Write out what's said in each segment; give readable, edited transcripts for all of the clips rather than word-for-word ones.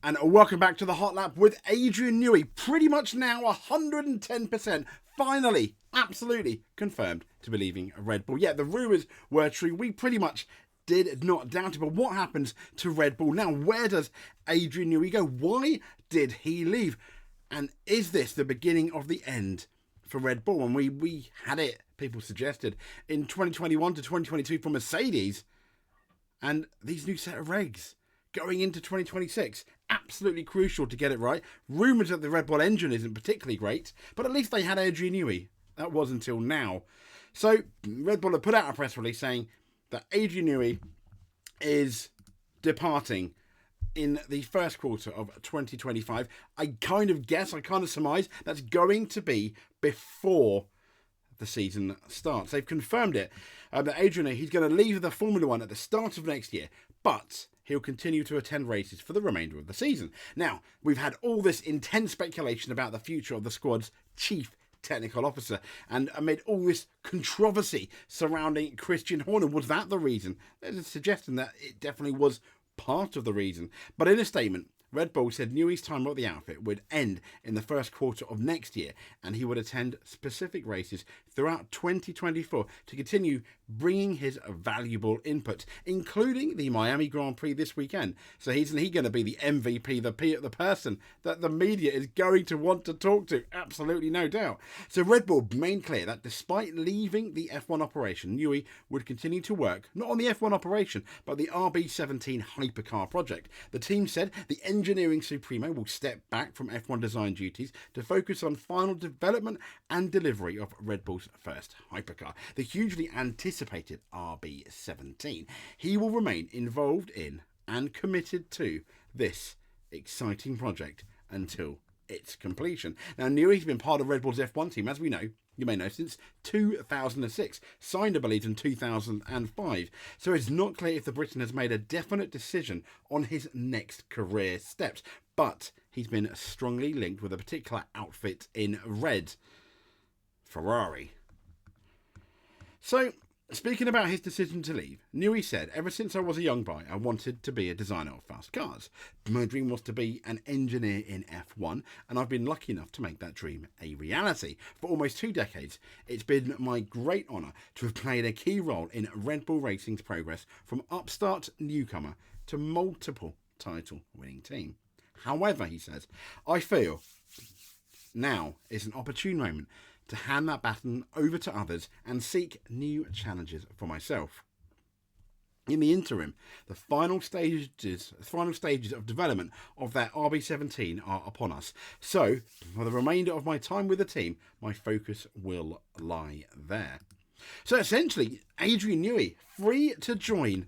And welcome back to the Hot Lap with Adrian Newey. Pretty much now 110%, finally, absolutely confirmed to be leaving Red Bull. Yeah, the rumours were true. We pretty much did not doubt it. But what happens to Red Bull now? Where does Adrian Newey go? Why did he leave? And is this the beginning of the end for Red Bull? And we had it, people suggested, in 2021 to 2022 for Mercedes. And these new set of regs going into 2026, absolutely crucial to get it right. Rumours that the Red Bull engine isn't particularly great, but at least they had Adrian Newey. That was until now. So Red Bull have put out a press release saying that Adrian Newey is departing in the first quarter of 2025. I kind of surmise that's going to be before the season starts. They've confirmed it. That Adrian, he's going to leave the Formula One at the start of next year, but he'll continue to attend races for the remainder of the season. Now, we've had all this intense speculation about the future of the squad's chief technical officer, and amid all this controversy surrounding Christian Horner, was that the reason? There's a suggestion that it definitely was part of the reason. But in a statement, Red Bull said Newey's time at the outfit would end in the first quarter of next year, and he would attend specific races throughout 2024 to continue bringing his valuable input, including the Miami Grand Prix this weekend. So he's going to be the MVP, the person that the media is going to want to talk to. Absolutely, no doubt. So Red Bull made clear that despite leaving the F1 operation, Newey would continue to work, not on the F1 operation, but the RB17 hypercar project. The team said the engineering supremo will step back from F1 design duties to focus on final development and delivery of Red Bull's first hypercar, the hugely anticipated RB17. He will remain involved in and committed to this exciting project until its completion. Now, Newey's been part of Red Bull's F1 team, as we know, you may know, since 2006, signed, I believe, in 2005. So it's not clear if the Briton has made a definite decision on his next career steps, but he's been strongly linked with a particular outfit in red, Ferrari. So, speaking about his decision to leave, Newey said, "Ever since I was a young boy, I wanted to be a designer of fast cars. My dream was to be an engineer in F1, and I've been lucky enough to make that dream a reality. For almost 2 decades, it's been my great honour to have played a key role in Red Bull Racing's progress from upstart newcomer to multiple title-winning team. However," he says, "I feel now is an opportune moment to hand that baton over to others and seek new challenges for myself. In the interim, the final stages of development of that RB17 are upon us. So, for the remainder of my time with the team, my focus will lie there." So essentially, Adrian Newey, free to join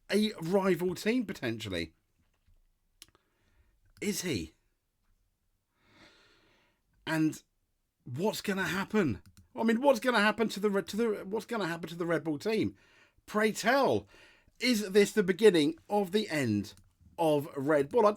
a rival team potentially. Is he? And what's going to happen? I mean, what's going to happen to the Red Bull team? Pray tell, is this the beginning of the end of Red Bull? I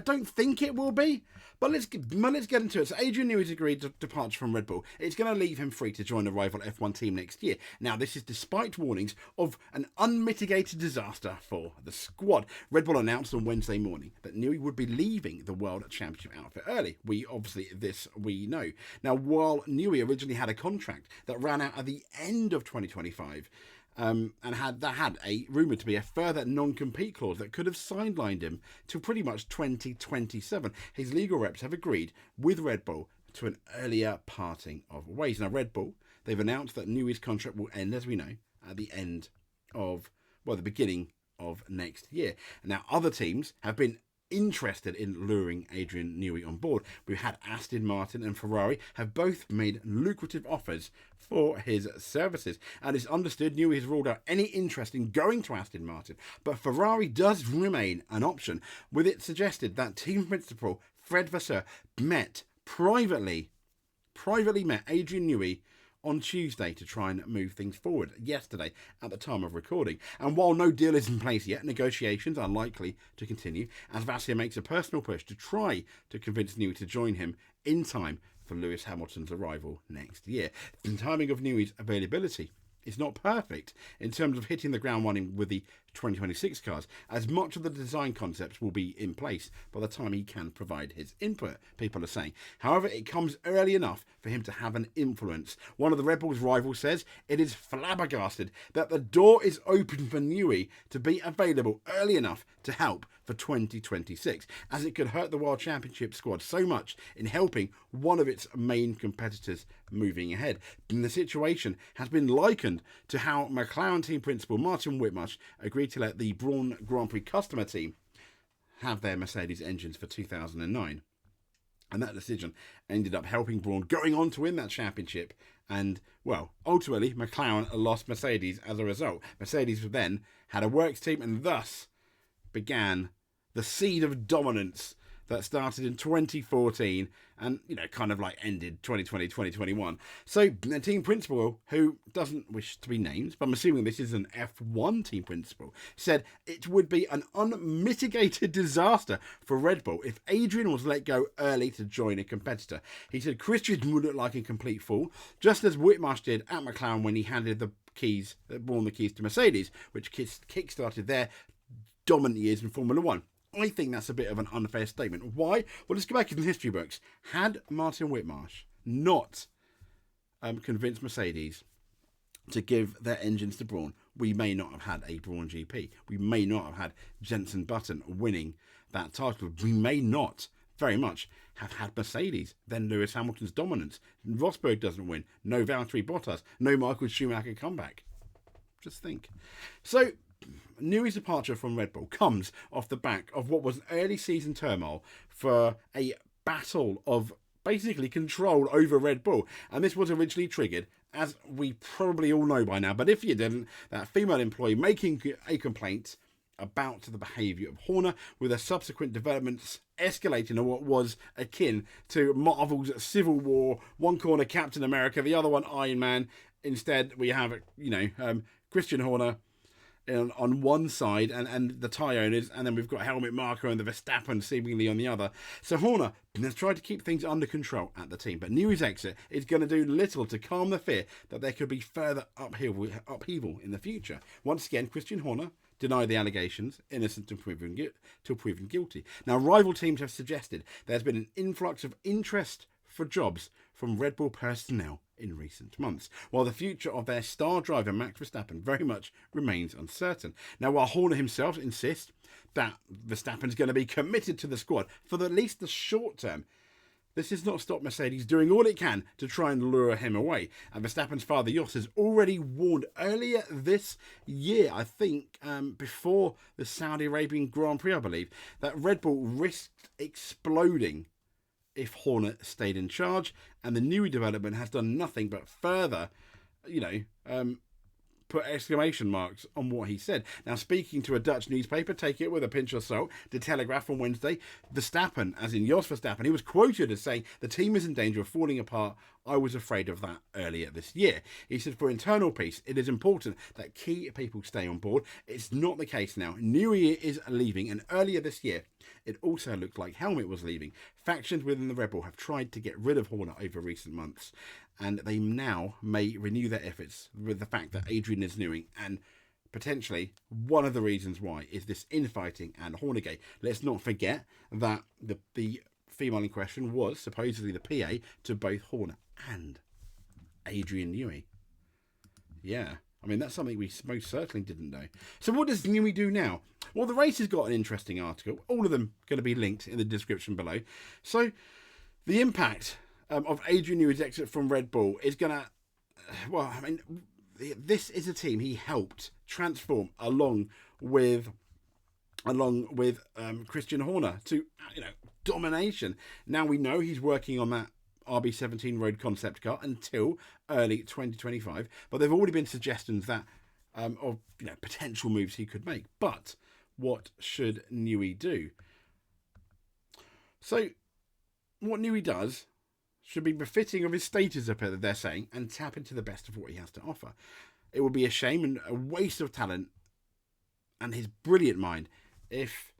don't think it will be, but let's get into it. So Adrian Newey's agreed to departure from Red Bull. It's going to leave him free to join a rival F1 team next year. Now, this is despite warnings of an unmitigated disaster for the squad. Red Bull announced on Wednesday morning that Newey would be leaving the World Championship outfit early. We know. Now, while Newey originally had a contract that ran out at the end of 2025, and had rumoured to be a further non-compete clause that could have sidelined him to pretty much 2027. His legal reps have agreed with Red Bull to an earlier parting of ways. Now, Red Bull, they've announced that Newey's contract will end, as we know, at the beginning of next year. Now, other teams have been interested in luring Adrian Newey on board. We've had Aston Martin and Ferrari have both made lucrative offers for his services, and it's understood Newey has ruled out any interest in going to Aston Martin, but Ferrari does remain an option, with it suggested that team principal Fred Vasseur privately met Adrian Newey on Tuesday to try and move things forward, yesterday at the time of recording. And while no deal is in place yet, negotiations are likely to continue as Vasseur makes a personal push to try to convince Newey to join him in time for Lewis Hamilton's arrival next year. The timing of Newey's availability It's not perfect in terms of hitting the ground running with the 2026 cars, as much of the design concepts will be in place by the time he can provide his input, people are saying. However, it comes early enough for him to have an influence. One of the Red Bull's rivals says it is flabbergasted that the door is open for Newey to be available early enough to help for 2026, as it could hurt the World Championship squad so much in helping one of its main competitors moving ahead. And the situation has been likened to how McLaren team principal Martin Whitmarsh agreed to let the Brawn Grand Prix customer team have their Mercedes engines for 2009. And that decision ended up helping Brawn going on to win that championship. And, well, ultimately, McLaren lost Mercedes as a result. Mercedes then had a works team, and thus began the seed of dominance that started in 2014 and, kind of like ended 2020, 2021. So the team principal, who doesn't wish to be named, but I'm assuming this is an F1 team principal, said it would be an unmitigated disaster for Red Bull if Adrian was let go early to join a competitor. He said Christian would look like a complete fool, just as Whitmarsh did at McLaren when he handed the keys to Mercedes, which kick-started their dominant years in Formula One. I think that's a bit of an unfair statement. Why? Well, let's go back in the history books. Had Martin Whitmarsh not convinced Mercedes to give their engines to Brawn, we may not have had a Brawn GP. We may not have had Jenson Button winning that title. We may not very much have had Mercedes, then Lewis Hamilton's dominance. Rosberg doesn't win. No Valtteri Bottas. No Michael Schumacher comeback. Just think. So, Newey's departure from Red Bull comes off the back of what was early season turmoil for a battle of basically control over Red Bull. And this was originally triggered, as we probably all know by now, but if you didn't, that female employee making a complaint about the behaviour of Horner, with a subsequent developments escalating to what was akin to Marvel's Civil War. One corner Captain America, the other one Iron Man. Instead, we have, Christian Horner on one side and the tyre owners, and then we've got Helmut Marko and the Verstappen seemingly on the other. So Horner has tried to keep things under control at the team, but Newey's exit is going to do little to calm the fear that there could be further upheaval in the future. Once again, Christian Horner denied the allegations, innocent till proven guilty. Now, rival teams have suggested there's been an influx of interest for jobs from Red Bull personnel in recent months, while the future of their star driver Max Verstappen very much remains uncertain. Now, while Horner himself insists that Verstappen's going to be committed to the squad for at least the short term, this has not stopped Mercedes doing all it can to try and lure him away. And Verstappen's father, Jos, has already warned earlier this year, I think before the Saudi Arabian Grand Prix, I believe, that Red Bull risked exploding if Horner stayed in charge, and the Newey development has done nothing but further, put exclamation marks on what he said. Now, speaking to a Dutch newspaper, take it with a pinch of salt, De Telegraaf on Wednesday, Verstappen, as in Jos Verstappen, he was quoted as saying, "The team is in danger of falling apart. I was afraid of that earlier this year." He said, "For internal peace, it is important that key people stay on board. It's not the case now. Newey is leaving, and earlier this year, it also looked like Helmut was leaving. Factions within the Red Bull have tried to get rid of Horner over recent months, and they now may renew their efforts with the fact that Adrian is Newey, and potentially one of the reasons why is this infighting and Hornergate. Let's not forget that the female in question was supposedly the PA to both Horner and Adrian Newey. Yeah, I mean, that's something we most certainly didn't know. So what does Newey do now? Well, the race has got an interesting article. All of them going to be linked in the description below. So the impact of Adrian Newey's exit from Red Bull is going to, well, I mean, this is a team he helped transform along with Christian Horner to, domination. Now we know he's working on that RB17 road concept car until early 2025, but there have already been suggestions that of potential moves he could make. But what should Newey do? So what Newey does should be befitting of his status up there, they're saying, and tap into the best of what he has to offer. It would be a shame and a waste of talent and his brilliant mind if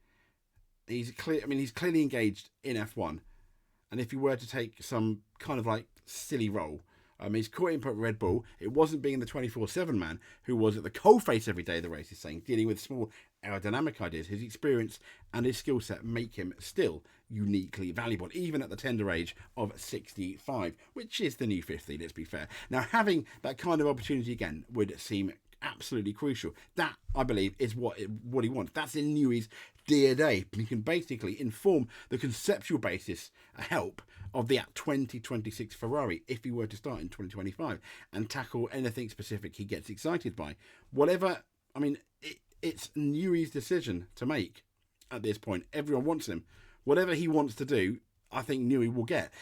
he's clearly engaged in F1, and if he were to take some kind of like silly role His core input at Red Bull, it wasn't being the 24/7 man who was at the coalface every day of the race, is saying, dealing with small aerodynamic ideas. His experience and his skill set make him still uniquely valuable, even at the tender age of 65, which is the new 50, let's be fair. Now, having that kind of opportunity again would seem absolutely crucial. That, I believe, is what he wants. That's in Newey's DNA. He can basically inform the conceptual basis, help of the 2026 Ferrari if he were to start in 2025 and tackle anything specific he gets excited by. Whatever, I mean, it's Newey's decision to make at this point. Everyone wants him. Whatever he wants to do, I think Newey will get.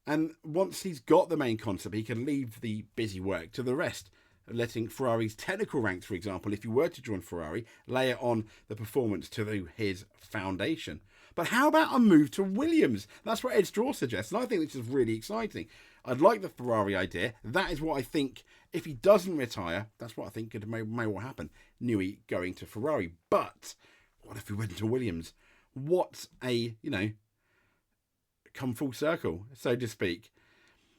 And once he's got the main concept, he can leave the busy work to the rest, letting Ferrari's technical ranks, for example, if you were to join Ferrari, layer on the performance to his foundation. But how about a move to Williams? That's what Ed Straw suggests, and I think this is really exciting. I'd like the Ferrari idea. That is what I think, if he doesn't retire, that's what I think may well happen. Newey going to Ferrari. But what if he went to Williams? What a, come full circle, so to speak.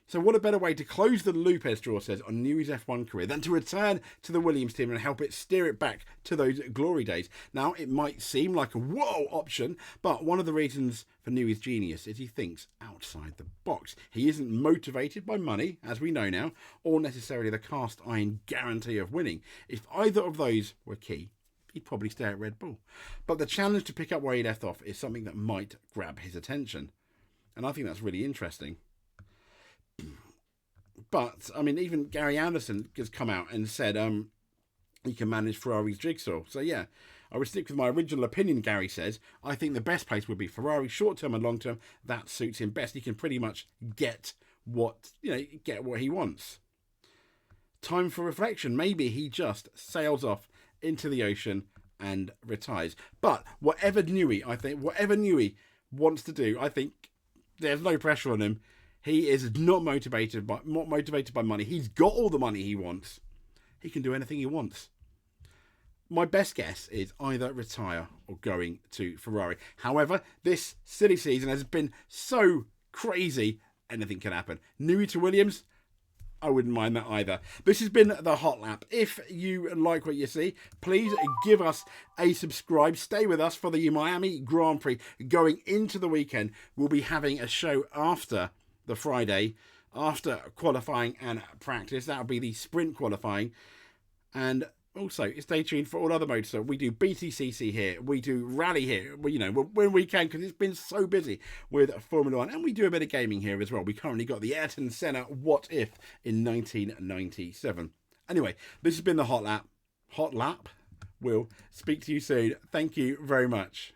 So what a better way to close the loop, Ed Straw says, on Newey's F1 career than to return to the Williams team and help it steer it back to those glory days. Now, it might seem like a whoa option, but one of the reasons for Newey's genius is he thinks outside the box. He isn't motivated by money, as we know now, or necessarily the cast iron guarantee of winning. If either of those were key, he'd probably stay at Red Bull. But the challenge to pick up where he left off is something that might grab his attention. And I think that's really interesting. But, I mean, even Gary Anderson has come out and said he can manage Ferrari's jigsaw. So, yeah, I would stick with my original opinion, Gary says. I think the best place would be Ferrari, short-term and long-term. That suits him best. He can pretty much get what he wants. Time for reflection. Maybe he just sails off into the ocean and retires. But whatever Newey wants to do, I think there's no pressure on him. He is not motivated by money. He's got all the money he wants. He can do anything he wants. My best guess is either retire or going to Ferrari. However, this silly season has been so crazy, anything can happen. Newey to Williams, I wouldn't mind that either. This has been the Hot Lap. If you like what you see, please give us a subscribe. Stay with us for the Miami Grand Prix going into the weekend. We'll be having a show after the Friday, after qualifying and practice. That'll be the sprint qualifying. And also, stay tuned for all other modes. So we do BTCC here, we do rally here, when we can, because it's been so busy with Formula One. And we do a bit of gaming here as well. We currently got the Ayrton Senna What If in 1997. Anyway, this has been the Hot Lap. We'll speak to you soon. Thank you very much.